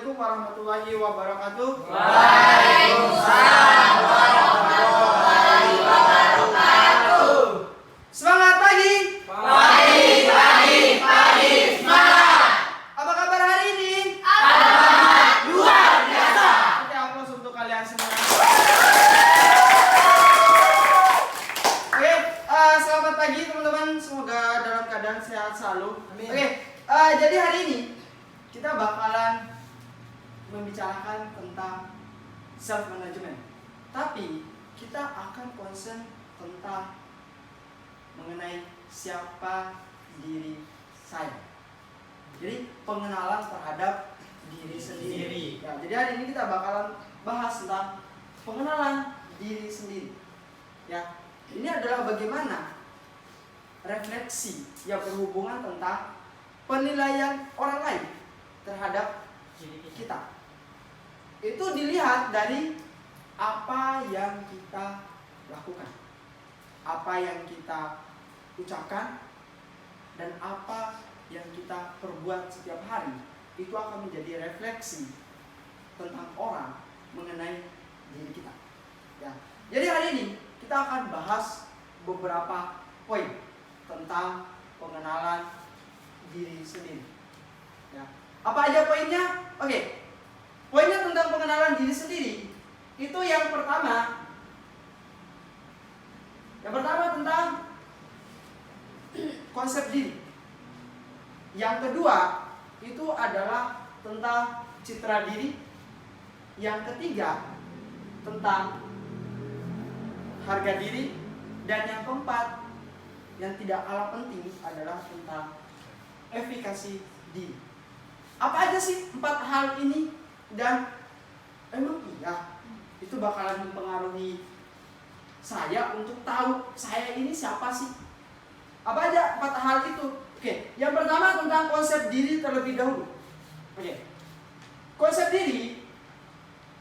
Assalamualaikum warahmatullahi wabarakatuh. Waalaikumsalam warahmatullahi wabarakatuh. Semangat pagi. Pagi, semangat. Apa kabar hari ini? Amat luar biasa. Oke, aplaus untuk kalian semua. Oke, selamat pagi teman-teman. Semoga dalam keadaan sehat selalu. Amin. Oke, jadi hari ini kita bakalan membicarakan tentang self management. Tapi kita akan concern tentang mengenai siapa diri saya. Jadi pengenalan terhadap diri sendiri. Ya, jadi hari ini kita bakalan bahas tentang pengenalan diri sendiri. Ya, ini adalah bagaimana refleksi yang berhubungan tentang penilaian orang lain terhadap kita. Itu dilihat dari apa yang kita lakukan, apa yang kita ucapkan, dan apa yang kita perbuat setiap hari. Itu akan menjadi refleksi tentang orang mengenai diri kita. Ya. Jadi hari ini kita akan bahas beberapa poin tentang pengenalan diri sendiri. Ya. Apa aja poinnya? Oke. Poinnya tentang pengenalan diri sendiri itu yang pertama tentang konsep diri. Yang kedua itu adalah tentang citra diri. Yang ketiga tentang harga diri. Dan yang keempat yang tidak kalah penting adalah tentang efikasi diri. Apa aja sih 4 hal ini? Dan emang iya itu bakalan mempengaruhi saya untuk tahu saya ini siapa sih? Apa aja 4 hal itu? Oke, yang pertama tentang konsep diri terlebih dahulu. Oke. Konsep diri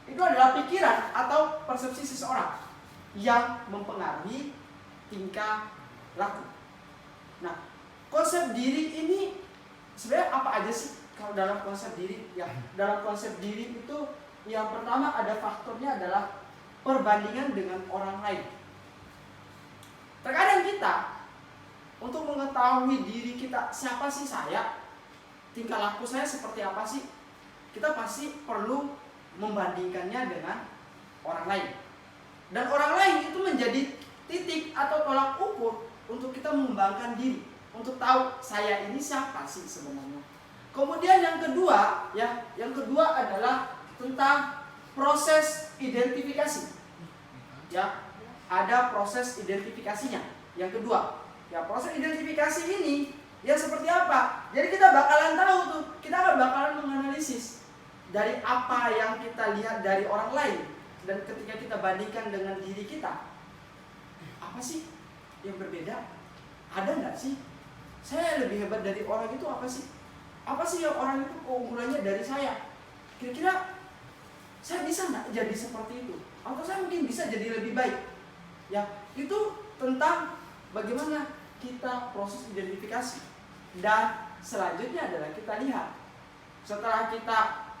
itu adalah pikiran atau persepsi seseorang yang mempengaruhi tingkah laku. Nah, konsep diri ini sebenarnya apa aja sih? Kalau dalam konsep diri, ya dalam konsep diri itu yang pertama ada faktornya adalah perbandingan dengan orang lain. Terkadang kita untuk mengetahui diri kita, siapa sih saya, tingkah laku saya seperti apa sih, kita pasti perlu membandingkannya dengan orang lain. Dan orang lain itu menjadi titik atau tolak ukur untuk kita mengembangkan diri, untuk tahu saya ini siapa sih sebenarnya. Kemudian yang kedua adalah tentang proses identifikasi. Ya, ada proses identifikasinya. Yang kedua, ya proses identifikasi ini ya seperti apa? Jadi kita bakalan tahu tuh, kita bakalan menganalisis dari apa yang kita lihat dari orang lain, dan ketika kita bandingkan dengan diri kita, apa sih yang berbeda? Ada nggak sih? Saya lebih hebat dari orang itu apa sih? Apa sih yang orang itu keunggulannya dari saya? Kira-kira saya bisa nggak jadi seperti itu? Atau saya mungkin bisa jadi lebih baik? Ya, itu tentang bagaimana kita proses identifikasi. Dan selanjutnya adalah kita lihat. Setelah kita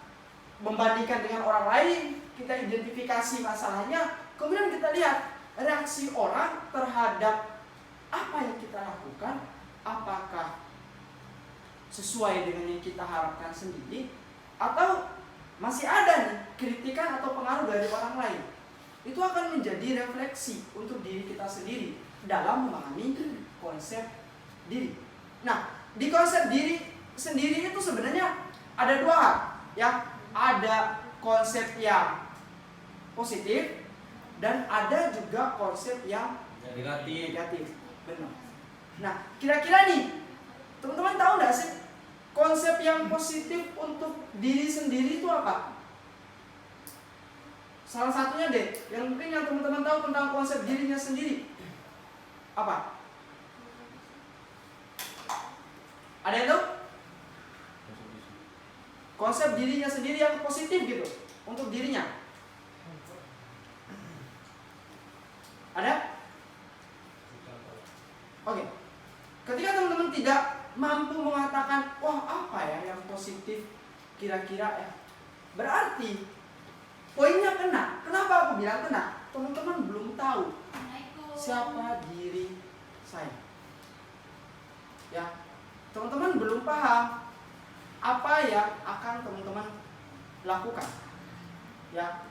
membandingkan dengan orang lain, kita identifikasi masalahnya, kemudian kita lihat reaksi orang terhadap apa yang kita lakukan. Apakah sesuai dengan yang kita harapkan sendiri, atau masih ada nih kritikan atau pengaruh dari orang lain. Itu akan menjadi refleksi untuk diri kita sendiri dalam memahami konsep diri. Nah, di konsep diri sendiri itu sebenarnya ada 2 hal, ya. Ada konsep yang positif dan ada juga konsep yang negatif. Benar. Nah, kira-kira nih teman-teman tahu nggak sih konsep yang positif untuk diri sendiri itu apa? Salah satunya deh, yang mungkin yang teman-teman tahu tentang konsep dirinya sendiri. Apa? Ada yang tahu? Konsep dirinya sendiri yang positif gitu untuk dirinya. Ada? Oke. Ketika teman-teman tidak mampu mengatakan, wah apa ya yang positif kira-kira ya, Berarti poinnya kena. Kenapa aku bilang kena? Teman-teman belum tahu siapa diri saya. Ya, teman-teman belum paham apa yang akan teman-teman lakukan. Ya,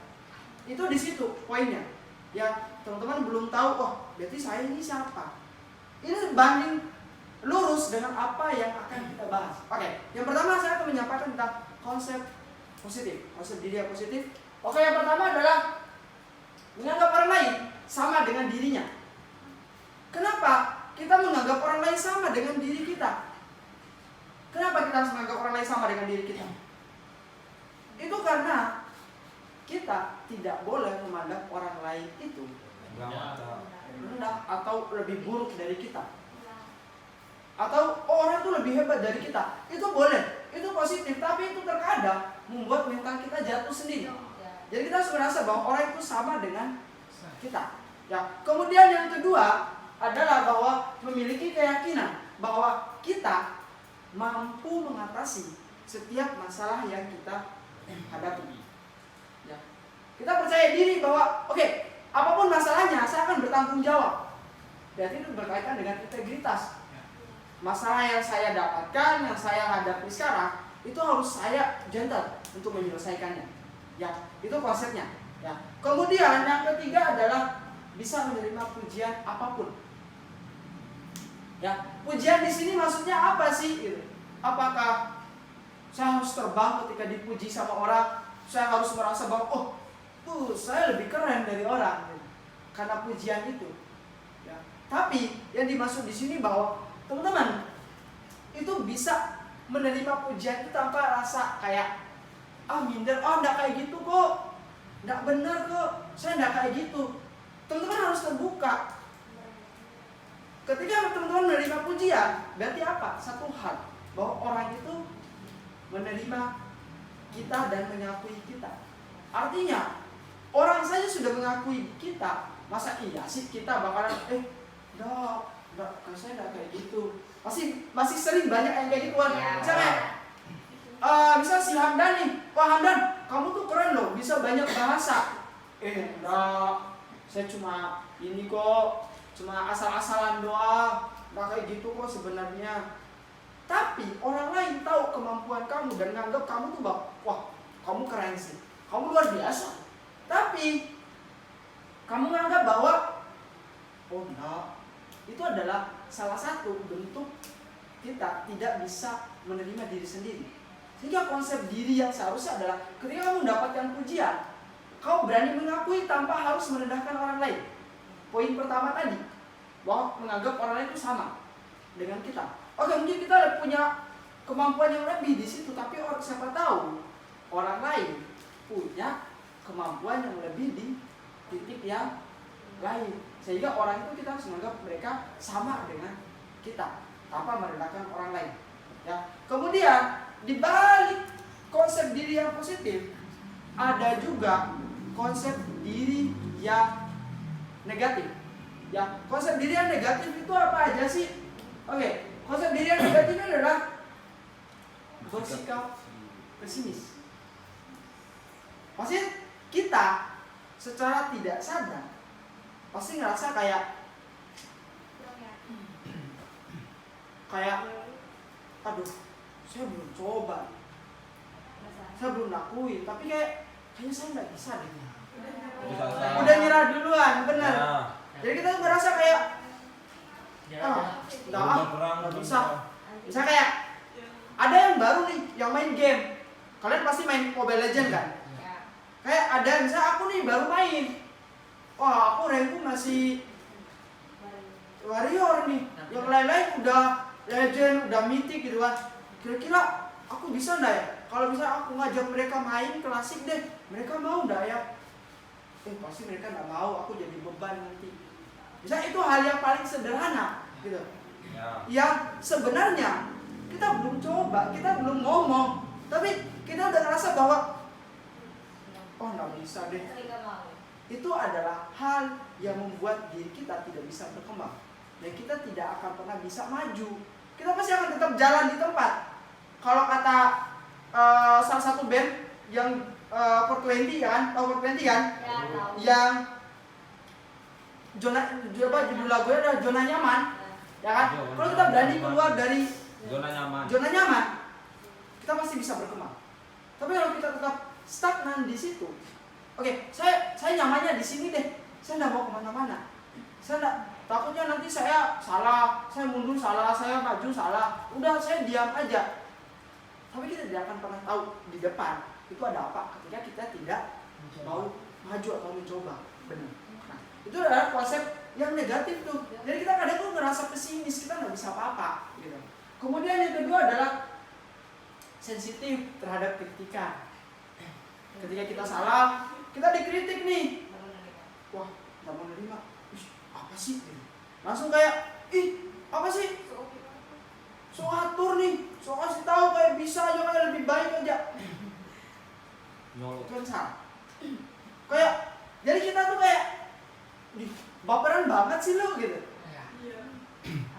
itu di situ poinnya. Ya, teman-teman belum tahu, oh berarti saya ini siapa. Ini banding lurus dengan apa yang akan kita bahas. Oke, yang pertama saya akan menyampaikan tentang konsep positif, konsep diri yang positif. Oke, yang pertama adalah menganggap orang lain sama dengan dirinya. Kenapa kita menganggap orang lain sama dengan diri kita? Kenapa kita harus menganggap orang lain sama dengan diri kita? Itu karena kita tidak boleh memandang orang lain itu rendah atau lebih buruk dari kita, atau orang itu lebih hebat dari kita. Itu boleh, itu positif, tapi itu terkadang membuat mental kita jatuh sendiri. Jadi kita harus merasa bahwa orang itu sama dengan kita. Ya, kemudian yang kedua adalah bahwa memiliki keyakinan bahwa kita mampu mengatasi setiap masalah yang kita hadapi. Ya. Kita percaya diri bahwa oke, apapun masalahnya saya akan bertanggung jawab. Berarti itu berkaitan dengan integritas. Masalah yang saya dapatkan, yang saya hadapi sekarang, itu harus saya gentle untuk menyelesaikannya. Ya, itu konsepnya. Ya. Kemudian yang ketiga adalah bisa menerima pujian apapun. Ya, pujian di sini maksudnya apa sih? Gitu. Apakah saya harus terbang ketika dipuji sama orang? Saya harus merasa bahwa saya lebih keren dari orang, gitu, karena pujian itu. Ya. Tapi yang dimaksud di sini bahwa teman-teman itu bisa menerima pujian itu tanpa rasa kayak minder, enggak kayak gitu kok, enggak benar kok, saya enggak kayak gitu. Teman-teman harus terbuka. Ketika teman-teman menerima pujian, berarti apa? Satu hal, bahwa orang itu menerima kita dan mengakui kita. Artinya, orang saja sudah mengakui kita, masa iya sih kita bakalan enggak, kan saya enggak kayak gitu. Masih sering banyak yang kayak gituan. Misalnya misal si Hamdan nih, wah Hamdan, kamu tuh keren loh, bisa banyak bahasa. Enggak, saya cuma ini kok, cuma asal-asalan doang, enggak kayak gitu kok sebenarnya. Tapi orang lain tahu kemampuan kamu dan nganggap kamu tuh wah kamu keren sih, kamu luar biasa. Tapi kamu nganggap bahwa enggak, itu adalah salah satu bentuk kita tidak bisa menerima diri sendiri. Sehingga konsep diri yang seharusnya adalah ketika kamu mendapatkan pujian, kau berani mengakui tanpa harus merendahkan orang lain. Poin pertama tadi, bahwa menganggap orang lain itu sama dengan kita. Oke, mungkin kita punya kemampuan yang lebih di situ, tapi siapa tahu orang lain punya kemampuan yang lebih di titik yang lain. Sehingga orang itu kita harus menganggap mereka sama dengan kita tanpa merendahkan orang lain. Ya. Kemudian di balik konsep diri yang positif ada juga konsep diri yang negatif. Ya, konsep diri yang negatif itu apa aja sih? Oke, konsep diri yang negatif adalah bersikap pesimis. Maksudnya kita secara tidak sadar pasti ngerasa kayak aduh, saya belum coba, saya belum lakuin, tapi kayaknya saya nggak bisa deh. Udah nyerah duluan, bener. Jadi kita tuh merasa kayak nggak bisa. Misalnya kayak ada yang baru nih, yang main game. Kalian pasti main Mobile Legends kan? Kayak ada misalnya aku nih baru main. Wah, aku rankku masih warrior nih. Yang lain-lain udah legend, udah mythic gitu kan. Kira-kira aku bisa nggak ya? Kalau misalnya aku ngajak mereka main klasik deh, mereka mau nggak ya? Pasti mereka nggak mau, aku jadi beban nanti. Misalnya itu hal yang paling sederhana gitu. Yang sebenarnya kita belum coba, kita belum ngomong, tapi kita udah ngerasa bahwa nggak bisa deh. Itu adalah hal yang membuat diri kita tidak bisa berkembang dan kita tidak akan pernah bisa maju. Kita pasti akan tetap jalan di tempat. Kalau kata salah satu band yang 420 kan, tahu 420 kan? Ya, tahu. Yang judul lagunya adalah zona nyaman, ya kan? Kalau kita berani keluar dari zona nyaman, kita pasti bisa berkembang. Tapi kalau kita tetap stagnan di situ, oke, saya nyamannya di sini deh, saya nggak mau kemana-mana, saya nggak, takutnya nanti saya salah, saya mundur salah, saya maju salah, udah saya diam aja. Tapi kita tidak akan pernah tahu di depan itu ada apa ketika kita tidak mau maju atau mencoba. Benar. Nah, itu adalah konsep yang negatif tuh. Jadi kita kadang tuh ngerasa pesimis, kita nggak bisa apa-apa. Gitu. Kemudian yang kedua adalah sensitif terhadap kritikan. Ketika kita salah, kita dikritik nih. Wah, nggak mau nerima. Ih, apa sih? Langsung kayak, ih, apa sih? So atur nih, so kasih tahu kayak bisa aja, kayak lebih baik aja. Itu kan salah. Kayak, jadi kita tuh kayak, baperan banget sih lo gitu.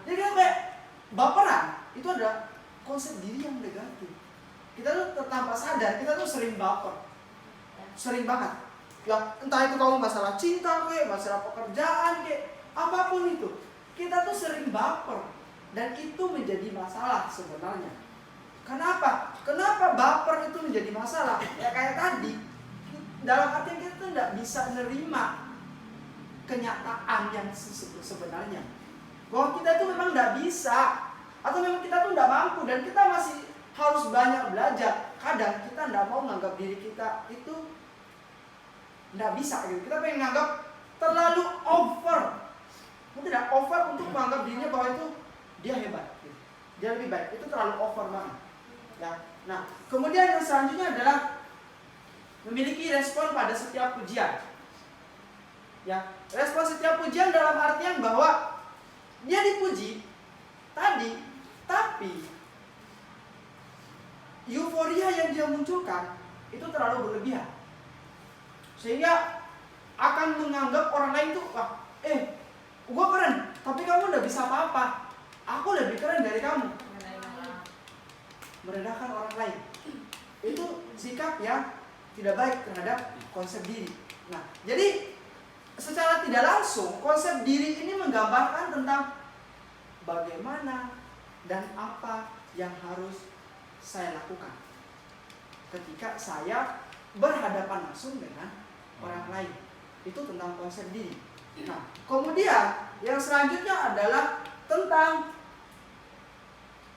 Jadi kita kayak baperan itu ada konsep diri yang negatif. Kita tuh tanpa sadar, kita tuh sering baper, sering banget. Ya entah itu kamu masalah cinta kayak, masalah pekerjaan kayak, apapun itu, kita tuh sering baper. Dan itu menjadi masalah sebenarnya. Kenapa? Kenapa baper itu menjadi masalah? Ya kayak tadi, dalam artian kita tuh nggak bisa nerima kenyataan yang sebenarnya. Bahwa kita itu memang nggak bisa, atau memang kita tuh nggak mampu, dan kita masih harus banyak belajar. Kadang kita nggak mau menganggap diri kita itu nggak bisa gitu. Kita pengen menganggap terlalu over. Tidak over untuk menganggap dirinya bahwa itu dia hebat, gitu. Dia lebih baik. Itu terlalu over banget. Ya. Nah, kemudian yang selanjutnya adalah memiliki respon pada setiap pujian. Ya, respon setiap pujian dalam artian bahwa dia dipuji tadi, tapi euforia yang dia munculkan itu terlalu berlebihan, sehingga akan menganggap orang lain tuh, wah, gua keren, tapi kamu udah bisa apa-apa. Aku lebih keren dari kamu. Merendahkan orang lain. Itu sikap yang tidak baik terhadap konsep diri. Nah, jadi secara tidak langsung konsep diri ini menggambarkan tentang bagaimana dan apa yang harus saya lakukan ketika saya berhadapan langsung dengan orang lain. Itu tentang konsep diri. Nah, kemudian yang selanjutnya adalah tentang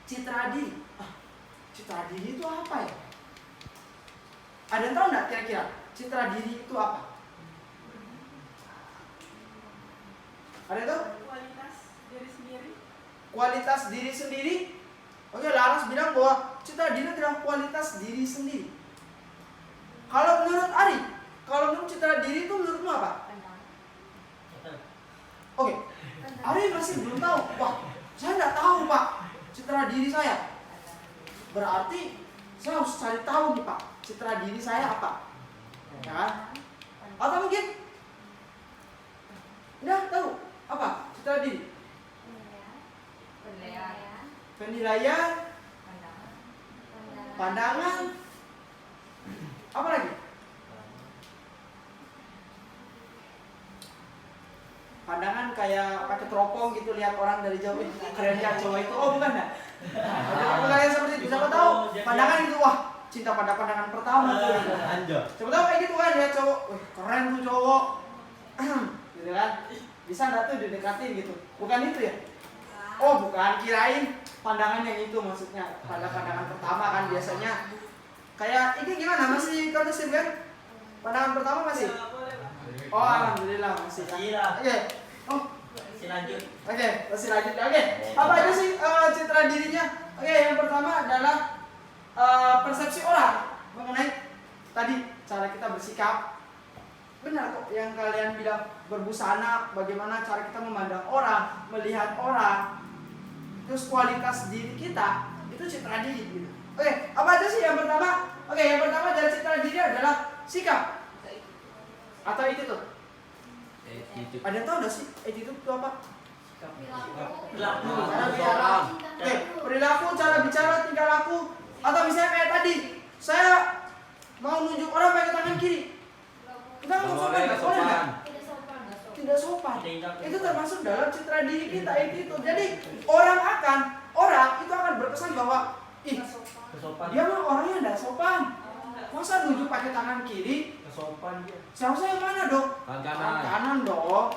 citra diri. Citra diri itu apa ya? Ada yang tahu nggak kira-kira citra diri itu apa? Ada yang tahu? Kualitas diri sendiri. Kualitas diri sendiri. Oke, Laras bilang bahwa citra diri adalah kualitas diri sendiri. Kalau menurut Ari, kalau menurut citra diri itu menurutmu apa? Oke, Ari masih belum tahu. Wah, saya nggak tahu Pak citra diri saya. Berarti saya harus cari tahu nih Pak, citra diri saya apa? Ya kan? Atau mungkin udah tahu apa citra diri? Penilaian, pandangan, apa lagi? Pandangan kayak pakai teropong gitu, lihat orang dari jauh, keren ya cowok itu. Oh bukan ya? Bukan yang seperti itu. Siapa tahu pandangan itu, wah cinta pada pandangan pertama tuh. Siapa tahu kayak gitu kan, lihat cowok, wih keren tuh cowok, gitu kan? Bisa nggak tuh didekatin gitu? Bukan itu ya? Oh bukan, kirain pandangan yang itu maksudnya. Pada pandangan pertama kan biasanya kayak ini gimana, masih kondusif kan? Pandangan pertama masih? Oh alhamdulillah masih. Oke. Oh Masih lanjut. Oke, masih lanjut. Oke. Apa aja sih citra dirinya? Oke, yang pertama adalah persepsi orang mengenai tadi cara kita bersikap. Benar kok yang kalian bilang, berbusana, bagaimana cara kita memandang orang, melihat orang. Terus kualitas diri kita, itu citra diri gitu. Oke, apa aja sih yang pertama? Oke, yang pertama dari citra diri adalah sikap. Atau attitude. Ada yang tahu nggak sih attitude itu apa? Cara bicara. Oke, perilaku, cara bicara, tingkah laku. Atau misalnya kayak tadi, saya mau nunjuk orang pakai tangan kiri. Kita nggak sopan, nggak boleh nggak? Tidak sopan. Itu termasuk dalam citra diri kita itu. Jadi orang itu akan berkesan bahwa ih, dia mah orangnya nggak sopan. Masa nunjuk pakai tangan kiri? Kesopan dia. Seharusnya yang mana dong? Tangan Kanan dong.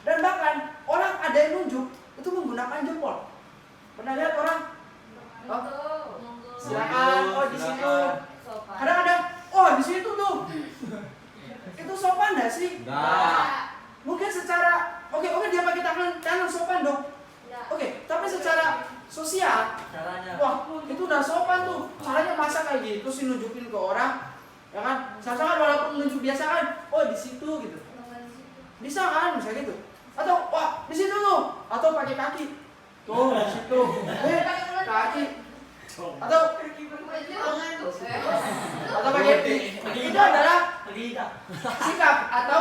Dan bahkan orang ada yang nunjuk itu menggunakan jempol. Pernah lihat orang? Oh, silakan. Oh di situ. Kadang-kadang, oh di situ tuh. Itu sopan nggak sih? Enggak. Mungkin secara oke dia pakai tangan kanan sopan dong. Oke, tapi secara sosial, wah itu udah sopan tuh. Caranya masa kayak gitu sih nunjukin ke orang, ya kan? Sama-sama walaupun nunjuk biasa kan, oh di situ gitu. Bisa kan, bisa gitu. Atau wah di situ tuh, atau pakai kaki. Tuh di situ. Kaki. Atau pakai itu adalah sikap atau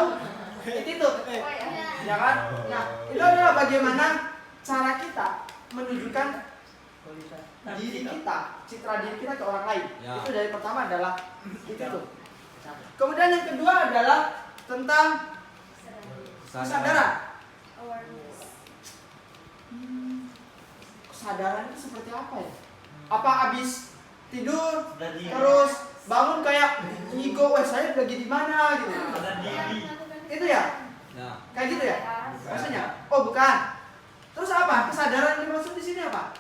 attitude. Ya kan? Nah, itu adalah bagaimana cara kita menunjukkan diri kita, citra diri kita ke orang lain. Ya. Itu dari pertama adalah itu. Kemudian yang kedua adalah tentang kesadaran. Kesadaran itu seperti apa ya? Apa abis tidur terus bangun kayak ngigo, saya lagi di mana gitu. Itu ya? Nah, Kayak gitu ya? Maksudnya? Oh, bukan. Terus apa? Kesadaran yang dimaksud di sini apa?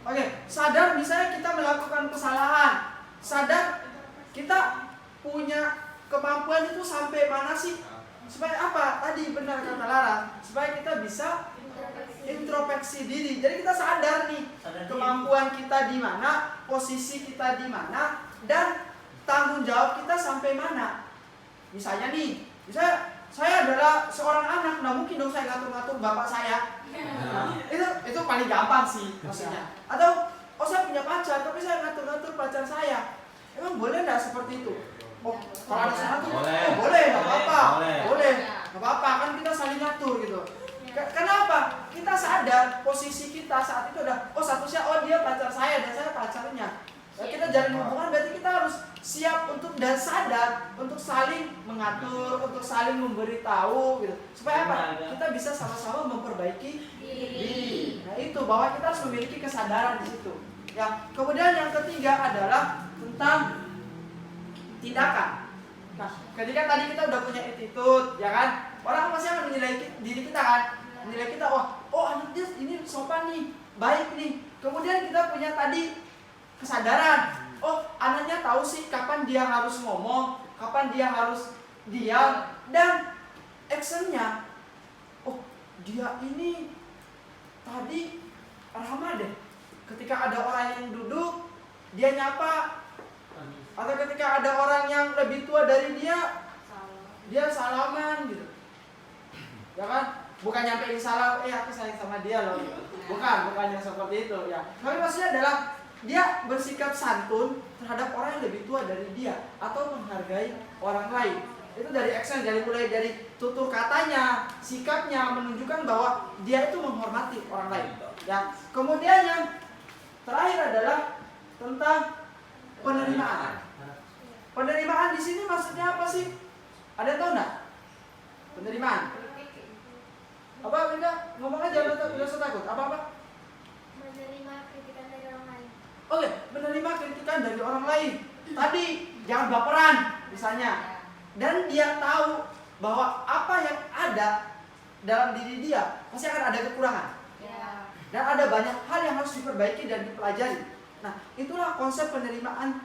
Oke, sadar misalnya kita melakukan kesalahan. Sadar kita punya kemampuan itu sampai mana sih? Supaya apa? Tadi benar kata Lara, supaya kita bisa introspeksi diri. Jadi kita sadar nih kemampuan kita di mana, posisi kita di mana, dan tanggung jawab kita sampai mana. Misalnya nih, misalnya saya adalah seorang anak, nggak mungkin dong saya ngatur-ngatur bapak saya. Nah, itu paling gampang sih maksudnya. Atau saya punya pacar, tapi saya ngatur-ngatur pacar saya. Emang boleh nggak seperti itu? Oh, kalau ada sana tuh, boleh, nggak apa-apa, boleh, nggak apa-apa, kan kita saling ngatur gitu. Kenapa? Kita sadar posisi kita saat itu adalah, dia pacar saya dan saya pacarnya. Nah, kita jalin hubungan berarti kita harus siap untuk dan sadar untuk saling mengatur, untuk saling memberitahu gitu. Supaya apa? Kita bisa sama-sama memperbaiki diri. Nah, itu bahwa kita harus memiliki kesadaran di situ. Ya, kemudian yang ketiga adalah tentang tindakan. Nah, ketika tadi kita udah punya attitude, ya kan? Orang pasti akan menilai diri kita kan? Menilai kita, anak dia ini sopan nih, baik nih. Kemudian kita punya tadi kesadaran. Anaknya tahu sih kapan dia harus ngomong, kapan dia harus diam, dan actionnya. Dia ini tadi ramah deh. Ketika ada orang yang duduk, dia nyapa. Atau ketika ada orang yang lebih tua dari dia salaman gitu. Ya kan? Bukan nyampein salam, aku sayang sama dia loh. Bukan yang seperti itu ya. Tapi maksudnya adalah dia bersikap santun terhadap orang yang lebih tua dari dia atau menghargai orang lain. Itu dari action, mulai dari tutur katanya, sikapnya menunjukkan bahwa dia itu menghormati orang lain. Ya. Kemudian yang terakhir adalah tentang penerimaan. Penerimaan di sini maksudnya apa sih? Ada yang tahu nggak? Penerimaan. Apa Winda? Ngomong aja, udah usah takut. Apa? Menerima kritikan dari orang lain. Oke, menerima kritikan dari orang lain. Tadi jangan baperan misalnya. Dan dia tahu bahwa apa yang ada dalam diri dia pasti akan ada kekurangan. Dan ada banyak hal yang harus diperbaiki dan dipelajari. Nah, itulah konsep penerimaan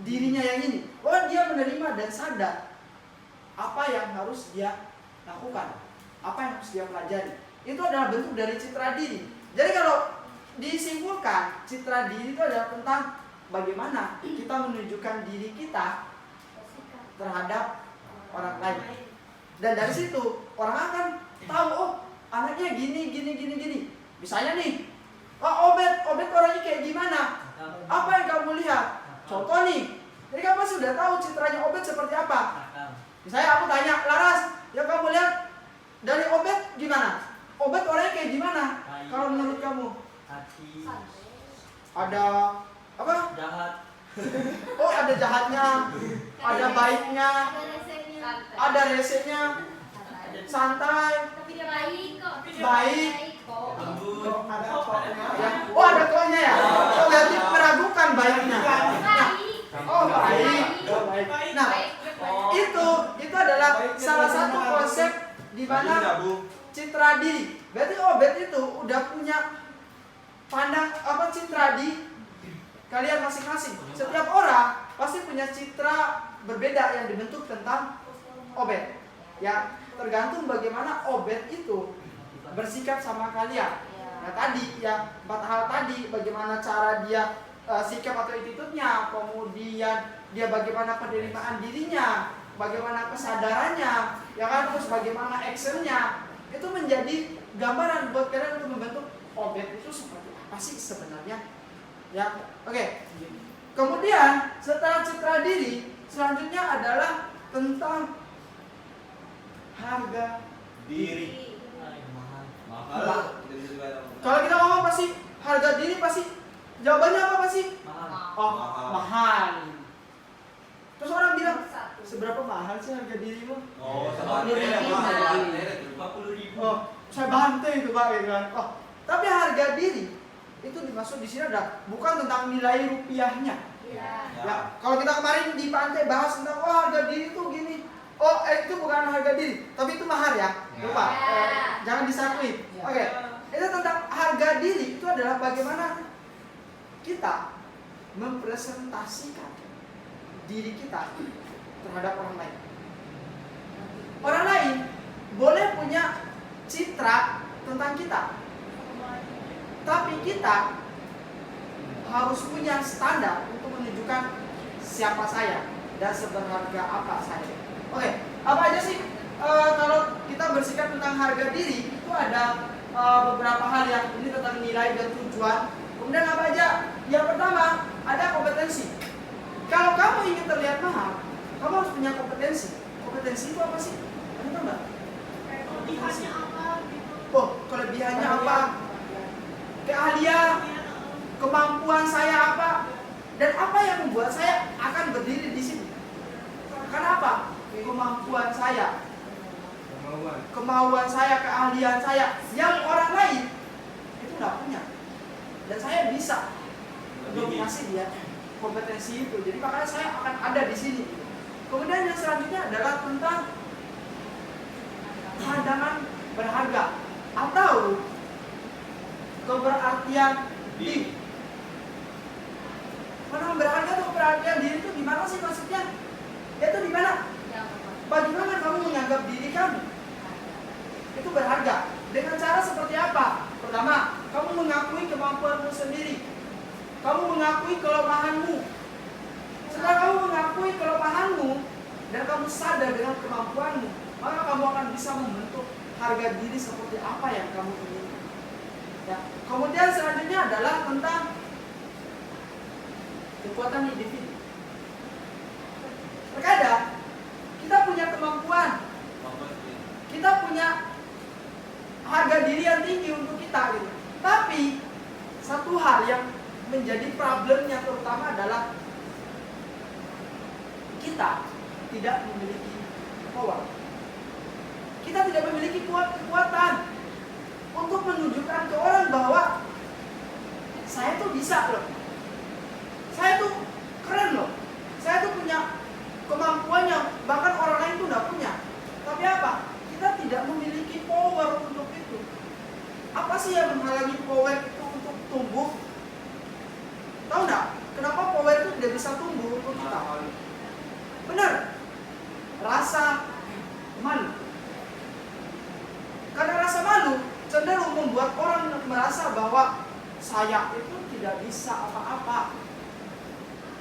dirinya yang ini. Dia menerima dan sadar apa yang harus dia lakukan, apa yang harus dia pelajari. Itu adalah bentuk dari citra diri. Jadi kalau disimpulkan, citra diri itu adalah tentang bagaimana kita menunjukkan diri kita terhadap orang lain. Dan dari situ orang akan tahu, anaknya gini. Misalnya nih, Obed orangnya kayak gimana? Apa yang kamu lihat? Contoh nih, jadi kamu sudah tahu citranya Obed seperti apa. Misalnya aku tanya, Laras, yang kamu lihat dari Obed gimana? obat orangnya kayak gimana? Kalau menurut kamu? Hati. Ada apa? Jahat. Oh, ada jahatnya, ada baiknya, Ada resepnya. ada resenya, santai, Tapi dia baik kok. baik. kok. Lembut. Ada koknya ya? Oh, ada koknya ya? Oh, berarti meragukan baiknya. Baik. Oh, baik. Oh, baik. Nah, itu adalah salah satu konsep di mana citra diri. Berarti obat itu udah punya pandang apa citra di kalian masing-masing. Setiap orang pasti punya citra berbeda yang dibentuk tentang obat. Ya, tergantung bagaimana obat itu bersikap sama kalian. Nah, tadi ya 4 hal tadi, bagaimana cara dia sikap atau attitude-nya, kemudian dia bagaimana penerimaan dirinya, bagaimana kesadarannya, ya kan, terus bagaimana action-nya. Itu menjadi gambaran buat kalian untuk membentuk obat itu seperti apa sih sebenarnya. Ya, oke. Kemudian setelah citra diri, selanjutnya adalah tentang harga Diri. mahal. Kalau kita ngomong pasti harga diri pasti jawabannya apa pasti? Mahal. Oh, Mahal. mahal. Terus orang bilang, seberapa mahal sih harga dirimu? Oh, sama sebantai diri. mahal. 50.000. Oh, saya bantai itu Pak, gitu kan. Oh, tapi harga diri itu dimaksud di sini ada bukan tentang nilai rupiahnya. Ya, kalau kita kemarin di pantai bahas tentang harga diri itu gini. Oh, itu bukan harga diri, tapi itu mahar ya. Lupa. Jangan disakui. Oke. Itu tentang harga diri itu adalah bagaimana kita mempresentasikan diri kita terhadap orang lain. Orang lain boleh punya citra tentang kita, tapi kita harus punya standar untuk menunjukkan siapa saya dan seberharga apa saya. Oke, apa aja sih kalau kita bersikap tentang harga diri itu ada beberapa hal yang ini tentang nilai dan tujuan. Kemudian apa aja? Yang pertama ada kompetensi. Kalau kamu ingin terlihat mahal, kamu harus punya kompetensi. Kompetensi itu apa sih? Kamu tahu nggak? Kelebihannya apa gitu. Oh, kelebihannya apa? Keahlian, kemampuan saya apa? Dan apa yang membuat saya akan berdiri di sini? Kenapa? Kemampuan saya, kemauan saya, keahlian saya yang orang lain itu nggak punya. Dan saya bisa untuk ngasih dia kompetensi itu. Jadi makanya saya akan ada di sini. Kemudian yang selanjutnya adalah tentang pandangan berharga atau keberartian diri. Pandangan berharga atau keberartian diri itu gimana sih maksudnya? Yaitu di mana? Bagaimana kamu menganggap diri kamu itu berharga? Dengan cara seperti apa? Pertama, kamu mengakui kemampuanmu sendiri. Kamu mengakui kelemahanmu. Setelah kamu mengakui kelemahanmu dan kamu sadar dengan kemampuanmu, maka kamu akan bisa membentuk harga diri seperti apa yang kamu inginkan. Ya. Kemudian selanjutnya adalah tentang kekuatan individu. Terkadang kita punya kemampuan, kita punya harga diri yang tinggi untuk kita gitu. Tapi satu hal yang menjadi problemnya terutama adalah kita tidak memiliki power. Kita tidak memiliki kekuatan untuk menunjukkan ke orang bahwa saya tuh bisa loh. Saya tuh keren loh. Saya tuh punya kemampuan yang bahkan orang lain tuh nggak punya. Tapi apa? Kita tidak memiliki power untuk itu. Apa sih yang menghalangi power itu untuk tumbuh? Tahu nggak? Kenapa power itu tidak bisa tumbuh untuk kita? Benar. Rasa malu. Karena rasa malu cenderung membuat orang merasa bahwa saya itu tidak bisa apa-apa.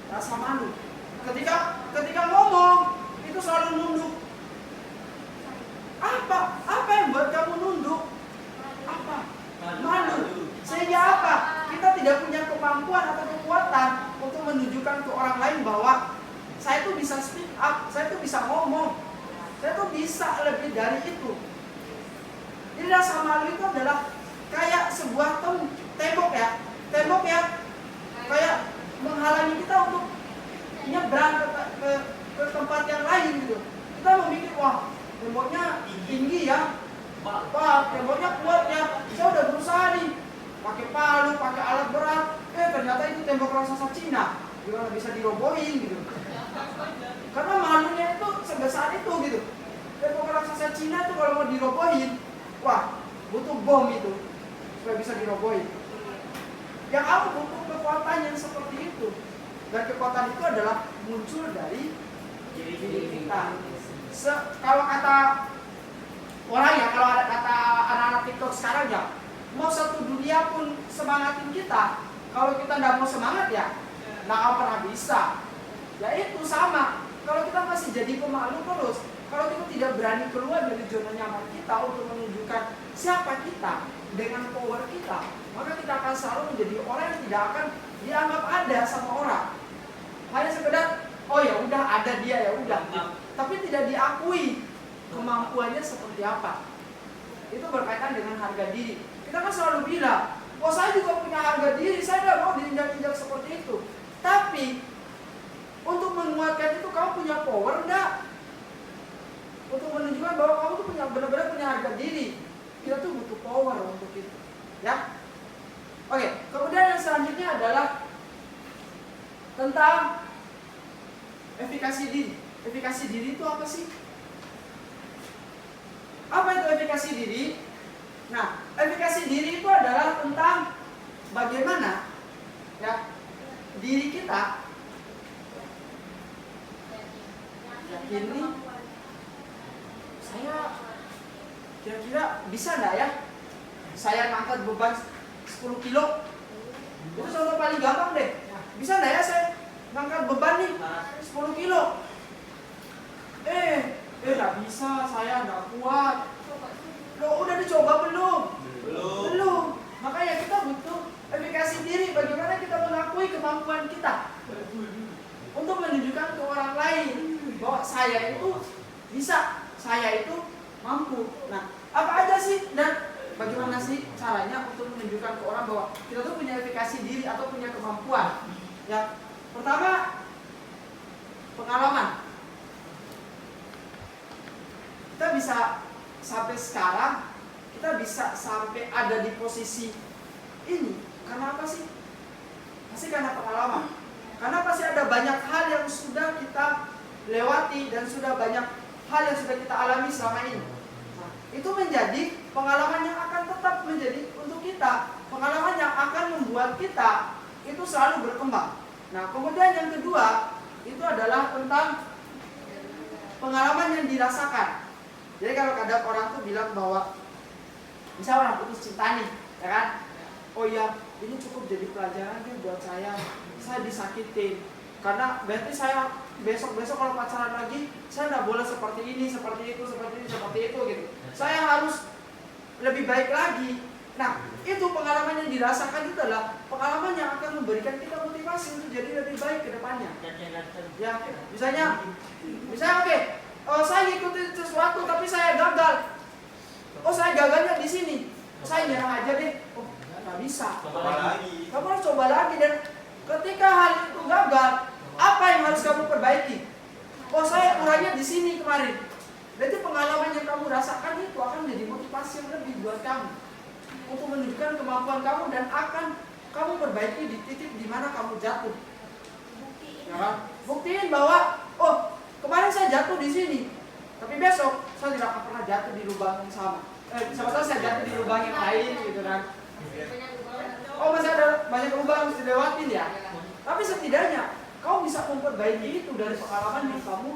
Rasa malu. Ketika ngomong itu selalu nunduk. Apa yang buat kamu nunduk? Apa? Malu. Sehingga apa? Kita tidak punya kemampuan atau kekuatan untuk menunjukkan ke orang lain bahwa saya tuh bisa speak up, saya tuh bisa ngomong, saya tuh bisa lebih dari itu. Jadi Jadi rasa malu itu adalah kayak sebuah tembok ya, kayak menghalangi kita untuk nyebrang ke tempat yang lain gitu. Kita memikir, wah temboknya tinggi ya, wah temboknya kuat ya, saya udah berusaha nih pakai palu, pakai alat berat, ternyata itu tembok raksasa Cina, gimana bisa dirobohin gitu. Karena malunya itu sebesar itu gitu. Tembok raksasa Cina itu kalau mau dirobohin, wah butuh bom itu supaya bisa dirobohin. Yang aku butuh kekuatan yang seperti itu, dan kekuatan itu adalah muncul dari diri kita. Kalau kata orang ya, kalau ada kata anak-anak TikTok sekarang ya, mau satu dunia pun semangatin kita, kalau kita nggak mau semangat ya nggak akan pernah bisa. Ya itu sama, kalau kita masih jadi pemalu terus, kalau kita tidak berani keluar dari zona nyaman kita untuk menunjukkan siapa kita dengan power kita, maka kita akan selalu menjadi orang yang tidak akan dianggap ada sama orang. Hanya sekedar, oh ya udah ada dia ya udah, tapi tidak diakui kemampuannya seperti apa. Itu berkaitan dengan harga diri. Kita kan selalu bilang, oh saya juga punya harga diri, saya tidak mau diinjak-injak seperti itu. Tapi untuk menguatkan itu kamu punya power enggak? Untuk menunjukkan bahwa kamu tuh benar-benar punya harga diri. Kita tuh butuh power untuk itu, ya. Oke, kemudian yang selanjutnya adalah tentang efikasi diri. Efikasi diri itu apa sih? Apa itu efikasi diri? Nah, efikasi diri itu adalah tentang bagaimana ya diri kita yakin nih, saya kira-kira bisa nggak ya saya ngangkat beban 10 kilo. Itu contoh paling gampang deh. Bisa nggak ya saya ngangkat beban nih 10 kilo? Nggak bisa, saya nggak kuat. Loh, udah dicoba belum? Belum. Makanya kita butuh efikasi diri. Bagaimana kita mengakui kemampuan kita untuk menunjukkan ke orang lain bahwa saya itu bisa, saya itu mampu. Nah, apa aja sih dan bagaimana sih caranya untuk menunjukkan ke orang bahwa kita tuh punya efikasi diri atau punya kemampuan? Ya, pertama pengalaman. Kita bisa sampai sekarang, kita bisa sampai ada di posisi ini karena apa sih? Pasti karena pengalaman. Karena pasti ada banyak hal yang sudah kita lewati dan sudah banyak hal yang sudah kita alami selama ini. Nah, itu menjadi pengalaman yang akan tetap menjadi untuk kita. Pengalaman yang akan membuat kita itu selalu berkembang. Nah, kemudian yang kedua itu adalah tentang pengalaman yang dirasakan. Jadi kalau kadang orang tuh bilang bahwa misalnya orang putus cinta nih, ya kan? Oh iya, ini cukup jadi pelajaran deh buat saya disakitin. Karena berarti saya besok-besok kalau pacaran lagi, saya nggak boleh seperti ini, seperti itu, seperti ini, seperti itu gitu. Saya harus lebih baik lagi. Nah, itu pengalaman yang dirasakan itu adalah pengalaman yang akan memberikan kita motivasi untuk jadi lebih baik ke depannya. Ya, misalnya oke, saya ngikutin sesuatu tapi saya gagal. Oh, saya gagalnya di sini. Saya nyerah aja deh. Oh, nggak bisa. Coba lagi. Kamu harus coba lagi, dan ketika hal itu gagal, apa yang harus kamu perbaiki? Oh, saya kurangnya di sini kemarin. Berarti pengalaman yang kamu rasakan itu akan menjadi motivasi yang lebih buat kamu untuk menunjukkan kemampuan kamu dan akan kamu perbaiki di titik di mana kamu jatuh. Ya, buktiin bahwa oh, kemarin saya jatuh di sini, tapi besok saya tidak akan pernah jatuh di lubang yang sama. Siapa tahu saya jatuh di lubang yang lain gitu kan. Oh, masih ada banyak lubang yang harus dilewatin ya. Tapi setidaknya kamu bisa memperbaiki itu dari pengalaman yang kamu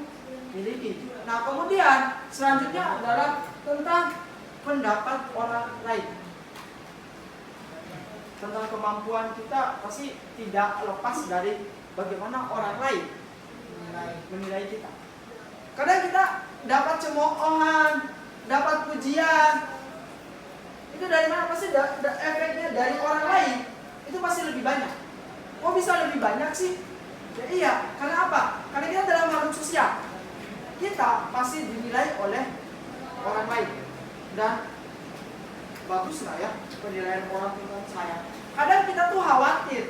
miliki. Nah, kemudian selanjutnya adalah tentang pendapat orang lain. Tentang kemampuan kita pasti tidak lepas dari bagaimana orang lain menilai kita. Kadang kita dapat cemoohan, dapat pujian. Itu dari mana? Pasti efeknya dari orang lain. Itu pasti lebih banyak. Kok bisa lebih banyak sih? Ya iya, karena apa? Karena kita dalam makhluk sosial. Kita pasti dinilai oleh orang lain. Dan bagus nggak ya penilaian orang tentang saya. Kadang kita tuh khawatir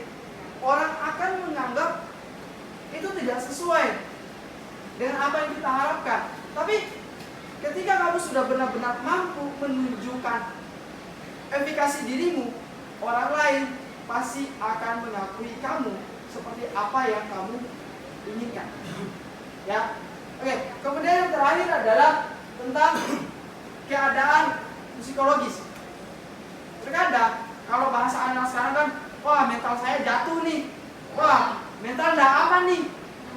orang akan menganggap itu tidak sesuai dengan apa yang kita harapkan. Tapi ketika kamu sudah benar-benar mampu menunjukkan efikasi dirimu, orang lain pasti akan mengakui kamu seperti apa yang kamu inginkan. Ya, oke. Kemudian yang terakhir adalah tentang keadaan psikologis. Terkadang kalau bahasa anak sekarang kan, wah mental saya jatuh nih, wah mental nggak aman nih,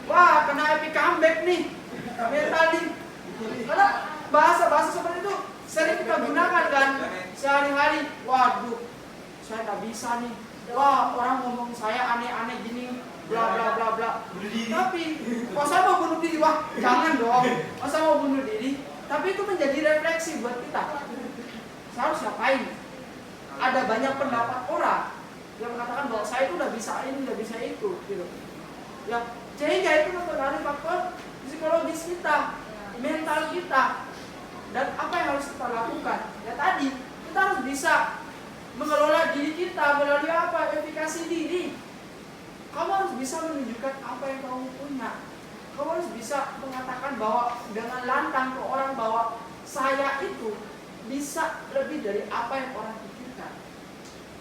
wah kena epic comeback nih, mental nih. Karena bahasa-bahasa seperti itu sering kita gunakan kan sehari-hari. Waduh, saya nggak bisa nih. Wah, orang ngomong saya aneh-aneh gini, bla bla bla bla. Tapi, kalau saya mau bunuh diri, wah jangan dong. Kalau saya mau bunuh diri, tapi itu menjadi refleksi buat kita. Saya harus ngapain? Ada banyak pendapat orang yang mengatakan bahwa saya itu udah bisa ini, udah bisa itu, gitu. Ya, sehingga itu mempengaruhi faktor psikologis kita, mental kita, dan apa yang harus kita lakukan. Ya tadi, kita harus bisa mengelola diri kita melalui apa? Efikasi diri. Kamu harus bisa menunjukkan apa yang kamu punya. Kamu harus bisa mengatakan bahwa dengan lantang ke orang bahwa saya itu bisa lebih dari apa yang orang pikirkan.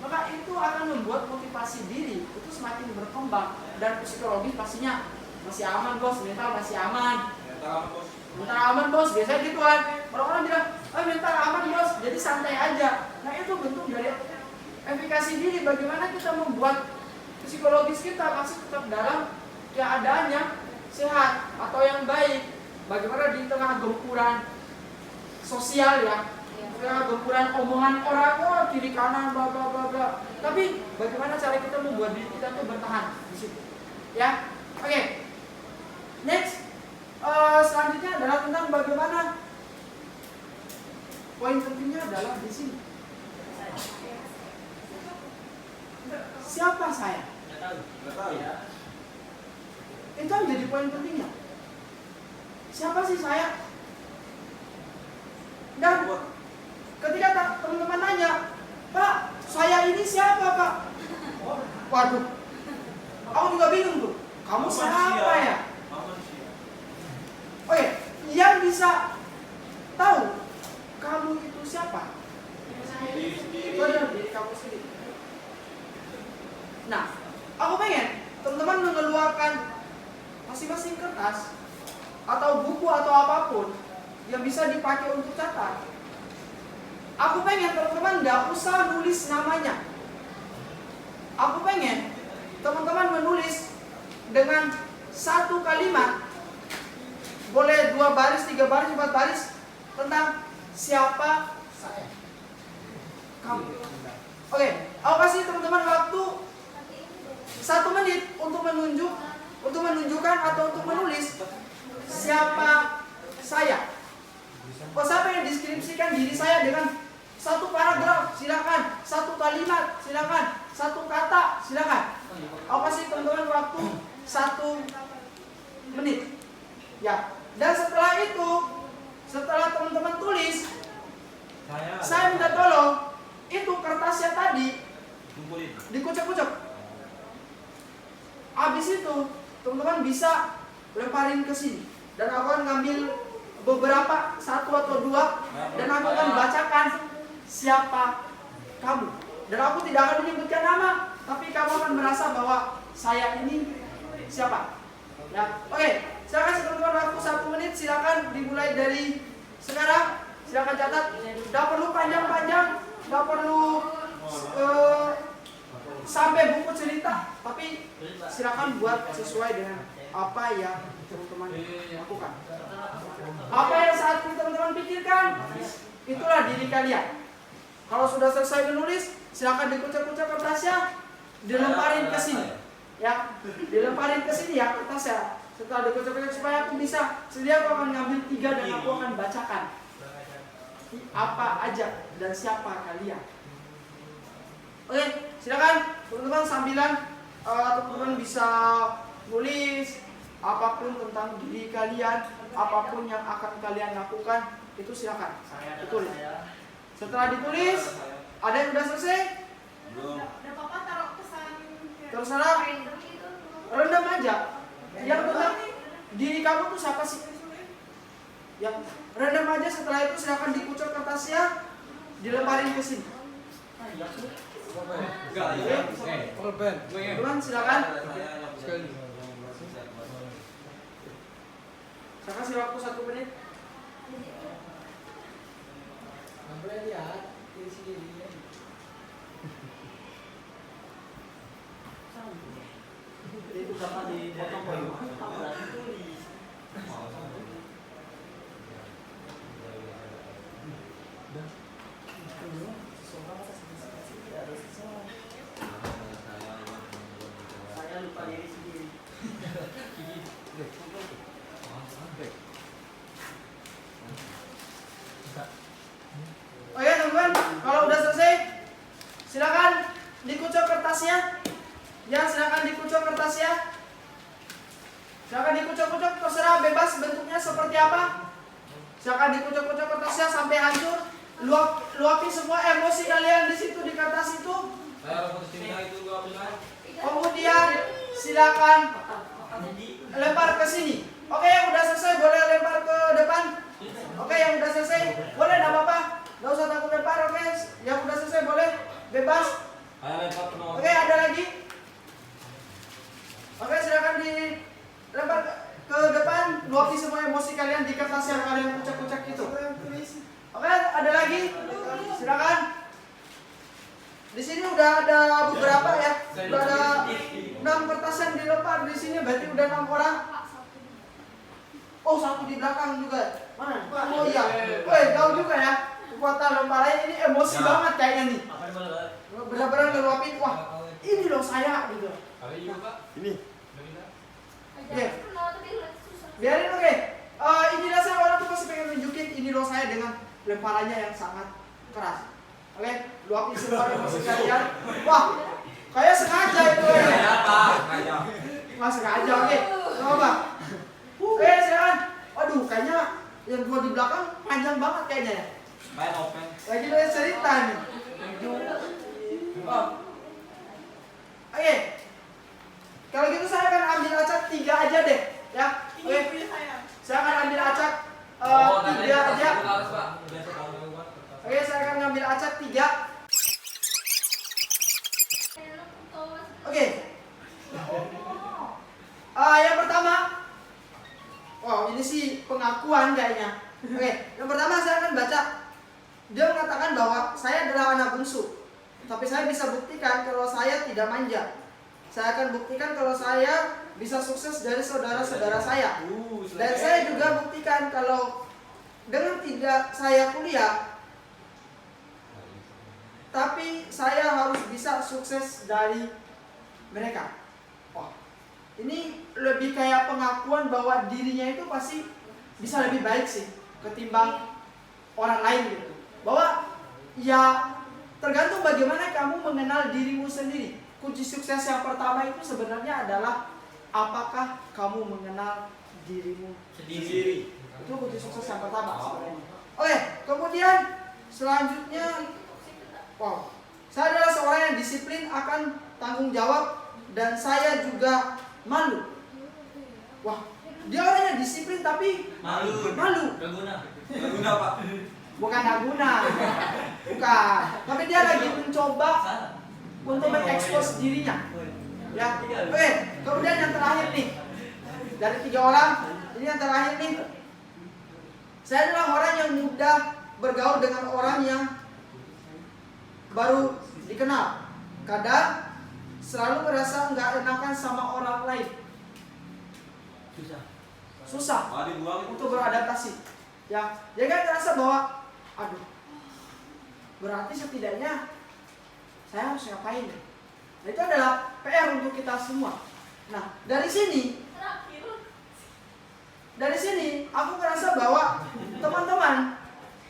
Maka itu akan membuat motivasi diri itu semakin berkembang. Dan psikologis pastinya masih aman bos, mental masih aman. Mental aman bos, biasanya gitu kan. Orang-orang bilang, mental aman bos, jadi santai aja. Nah itu bentuk dari efikasi diri. Bagaimana kita membuat psikologis kita masih tetap dalam keadaannya sehat atau yang baik. Bagaimana di tengah gempuran sosial ya, di tengah gempuran omongan orang, oh kiri kanan bla bla bla bla. Tapi bagaimana cara kita membuat diri kita tuh bertahan di situ. Ya, oke. Next, selanjutnya adalah tentang bagaimana poin pentingnya adalah di sini. Siapa saya? Nggak tahu ya. Itu yang menjadi poin pentingnya. Siapa sih saya? Dan ketika teman-teman nanya, Pak, saya ini siapa Pak? Waduh, aku juga bingung tuh. Kamu siapa ya? Oke, yang bisa tahu kamu itu siapa? Itu adalah diri kamu sendiri. Nah, aku pengen teman-teman mengeluarkan masing-masing kertas atau buku atau apapun yang bisa dipakai untuk catat. Aku pengen teman-teman nggak usah nulis namanya. Aku pengen teman-teman menulis dengan satu kalimat, boleh 2 baris, 3 baris, 4 baris, tentang siapa saya. Kamu. Oke, aku kasih teman-teman waktu 1 menit untuk menunjukkan atau untuk menulis siapa saya. Kalau saya pengen deskripsikan diri saya dengan 1 paragraf, silakan. 1 kalimat, silakan. 1 kata, silakan. Aku kasih teman-teman waktu 1 menit. Ya. Dan setelah itu, setelah teman-teman tulis, saya minta tolong itu kertasnya tadi dikucek-kucek. Habis itu teman-teman bisa lemparin ke sini dan aku akan ngambil beberapa, 1 atau 2, dan aku akan bacakan siapa kamu. Dan aku tidak akan menyebutkan nama, tapi kamu akan merasa bahwa saya ini siapa. Ya, oke. Saya kasih teman-teman waktu 1 menit. Silakan dimulai dari sekarang. Silakan catat. Tidak perlu panjang-panjang, tidak perlu sampai buku cerita, tapi silakan buat sesuai dengan apa yang teman-teman lakukan. Apa yang saat ini teman-teman pikirkan, itulah diri kalian. Kalau sudah selesai menulis, silakan dikucek-kucek kertasnya, dilemparin ke sini. Ya, dilemparin ke sini ya kertasnya. Setelah dikucek-kucek supaya aku bisa, sedia aku akan ngambil 3 dan aku akan bacakan apa aja dan siapa kalian. Oke, silakan teman-teman sambilan teman-teman bisa nulis apapun tentang diri kalian, apapun yang akan kalian lakukan, itu silakan. Tulis. Setelah ditulis, Ada yang udah selesai? Belum. Udah papa taruh pesan. Terserah. Random gitu. Rendam aja. Yang penting diri kamu tuh siapa sih? Yang rendam aja, setelah itu silakan dikucur kertasnya, dilemparin ke sini. Enggak, ya. Teman silakan. Saya kasih waktu 1 menit. Boleh lihat diri sendiri. Itu sama di potong baru. Tulis. Saya lupa diri sendiri. Oke teman-teman, kalau udah selesai, silakan dikucur kertasnya. Ya, silakan dikucur kertasnya. Silakan dikucur-kucur, terserah bebas bentuknya seperti apa. Silakan dikucur-kucur kertasnya sampai hancur. Luapin semua emosi kalian di situ di kertas itu. Kemudian silakan lempar ke sini. Oke, yang udah selesai boleh lempar ke depan. Oke, yang udah selesai boleh, enggak apa-apa. Enggak usah takut lempar. Oke, yang udah selesai boleh bebas. Oke, ada lagi. Oke, silakan dilempar ke depan. Luapin semua emosi kalian di kertas yang kalian kucek-kucek itu. Oke, ada lagi. Silakan. Di sini udah ada beberapa ya. Udah ada 6 kertas yang dilempar di sini, berarti udah 6 orang. Oh, 1 di belakang juga. Mana? Oh iya. Woi, jauh juga ya. Kekuatan lemparannya ini emosi banget kayaknya nih. Benar-benar ngeluapin, wah, ini loh saya gitu. Ini. Oke. Biarin, oke. Inilah saya, orang tuh pasti pengen tunjukin ini loh saya dengan lemparannya yang sangat keras. Oke, luapin semua emosi kalian. Wah, kayak sengaja itu ya. Nggak sengaja, oke. Coba. Oke, silakan. Waduh, kayaknya yang 2 di belakang panjang banget kayaknya ya. Lagi ada cerita nih. Oh. Oke. Kalau gitu saya akan ambil acak 3 aja deh, ya. Oke. Saya akan ambil acak 3 aja. Oke, saya akan ngambil acak 3. Oke. Yang pertama. Wow, ini sih pengakuan kayaknya. Oke, yang pertama saya akan baca. Dia mengatakan bahwa saya adalah anak bungsu, tapi saya bisa buktikan kalau saya tidak manja. Saya akan buktikan kalau saya bisa sukses dari saudara-saudara saya. Dan saya juga buktikan kalau dengan tidak saya kuliah, tapi saya harus bisa sukses dari mereka. Wah, ini lebih kayak pengakuan bahwa dirinya itu pasti bisa lebih baik sih ketimbang orang lain gitu. Bahwa ya tergantung bagaimana kamu mengenal dirimu sendiri. Kunci sukses yang pertama itu sebenarnya adalah apakah kamu mengenal dirimu sendiri. Itu kunci sukses yang pertama sebenarnya. Oke, kemudian selanjutnya, wow, saya adalah seorang yang disiplin, akan tanggung jawab, dan saya juga malu. Wah, dia orangnya disiplin tapi malu. Guna, Pak. Bukan guna. Bukan. Tapi dia lagi mencoba untuk mengekspos dirinya. Ya. Oke, kemudian yang terakhir nih. Dari 3 orang, ini yang terakhir nih. Saya adalah orang yang mudah bergaul dengan orang yang baru dikenal. Kadang selalu merasa nggak enakan sama orang lain. Susah untuk beradaptasi. Ya, dia kan merasa bahwa, aduh, berarti setidaknya saya harus ngapain? Nah, itu adalah PR untuk kita semua. Nah, dari sini aku merasa bahwa teman-teman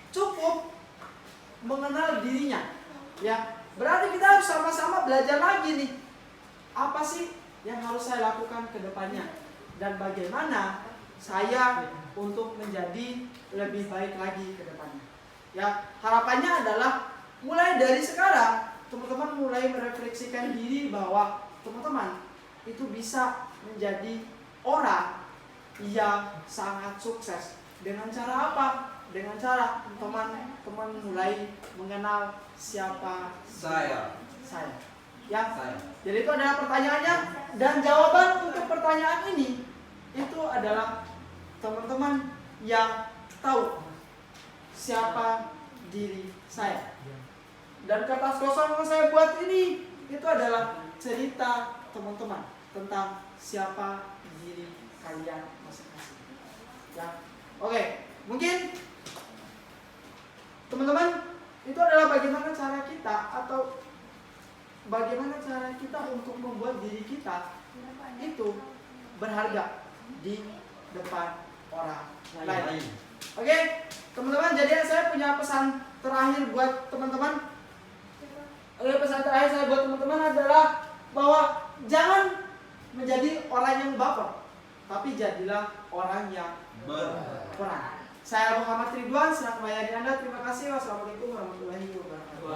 cukup mengenal dirinya. Ya, berarti kita harus sama-sama belajar lagi nih. Apa sih yang harus saya lakukan ke depannya? Dan bagaimana saya untuk menjadi lebih baik lagi ke depannya. Ya, harapannya adalah mulai dari sekarang teman-teman mulai merefleksikan diri bahwa teman-teman itu bisa menjadi orang yang sangat sukses. Dengan cara apa? Dengan cara teman-teman mulai mengenal siapa Saya. Ya. Saya. Jadi itu adalah pertanyaannya, dan jawaban untuk pertanyaan ini itu adalah teman-teman yang tahu siapa diri saya. Dan kertas kosong yang saya buat ini itu adalah cerita teman-teman tentang siapa diri kalian masing-masing. Ya. Oke, mungkin teman-teman itu adalah bagaimana cara kita atau bagaimana cara kita untuk membuat diri kita itu berharga di depan orang lain. Oke, teman-teman, jadi saya punya pesan terakhir buat teman-teman. Pesan terakhir saya buat teman-teman adalah bahwa jangan menjadi orang yang baper, tapi jadilah orang yang berperan. Saya Muhammad Ridwan, senang melayani Anda. Terima kasih. Wassalamualaikum warahmatullahi wabarakatuh.